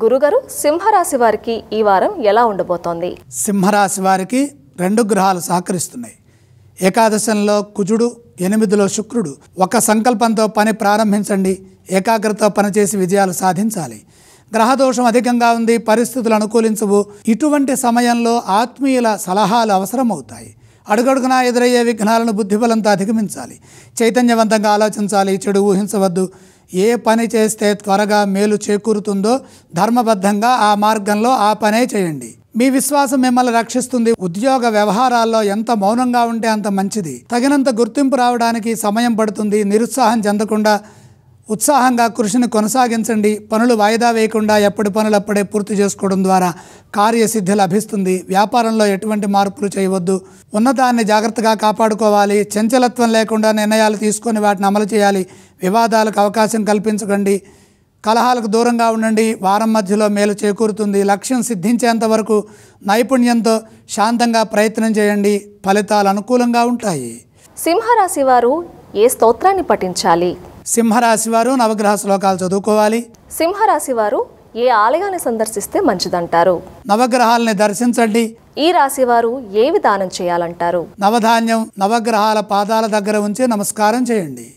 గురుగారు, సింహరాశి వారికి ఈ వారం ఎలా ఉండబోతోంది? సింహరాశి వారికి 2 గ్రహాలు సహకరిస్తున్నాయి. ఏకాదశంలో కుజుడు, 8లో శుక్రుడు. ఒక సంకల్పంతో పని ప్రారంభించండి. ఏకాగ్రతతో పనిచేసి విజయాలు సాధించాలి. గ్రహదోషం అధికంగా ఉంది, పరిస్థితులు అనుకూలించవు. ఇటువంటి సమయంలో ఆత్మీయుల సలహాలు అవసరమవుతాయి. అడుగడుగునా ఎదురయ్యే విఘ్నాలను బుద్ధిబలంతో అధిగమించాలి. చైతన్యవంతంగా ఆలోచించాలి. చెడు ఊహించవద్దు. ఏ పని చేస్తే త్వరగా మేలు చేకూరుతుందో ధర్మబద్ధంగా ఆ మార్గంలో ఆ పనే చేయండి. మీ విశ్వాసం మిమ్మల్ని రక్షిస్తుంది. ఉద్యోగ వ్యవహారాల్లో ఎంత మౌనంగా ఉంటే అంత మంచిది. తగినంత గుర్తింపు రావడానికి సమయం పడుతుంది. నిరుత్సాహం చెందకుండా ఉత్సాహంగా కృషిని కొనసాగించండి. పనులు వాయిదా వేయకుండా ఎప్పటి పనులు అప్పుడే పూర్తి చేసుకోవడం ద్వారా కార్యసిద్ధి లభిస్తుంది. వ్యాపారంలో ఎటువంటి మార్పులు చేయవద్దు. ఉన్నదాన్ని జాగ్రత్తగా కాపాడుకోవాలి. చంచలత్వం లేకుండా నిర్ణయాలు తీసుకొని వాటిని అమలు చేయాలి. వివాదాలకు అవకాశం కల్పించకండి. కలహాలకు దూరంగా ఉండండి. వారం మధ్యలో మేలు చేకూరుతుంది. లక్ష్యం సిద్ధించేంత వరకు నైపుణ్యంతో శాంతంగా ప్రయత్నం చేయండి. ఫలితాలు అనుకూలంగా ఉంటాయి. సింహరాశి వారు ఏ స్తోత్రాన్ని పఠించాలి? సింహరాశి వారు నవగ్రహ శ్లోకాలు చదువుకోవాలి. సింహరాశి వారు ఏ ఆలయాన్ని సందర్శిస్తే మంచిదంటారు? నవగ్రహాలని దర్శించండి. ఈ రాశి వారు ఏవి దానం చేయాలంటారు? నవధాన్యం నవగ్రహాల పాదాల దగ్గర ఉంచి నమస్కారం చేయండి.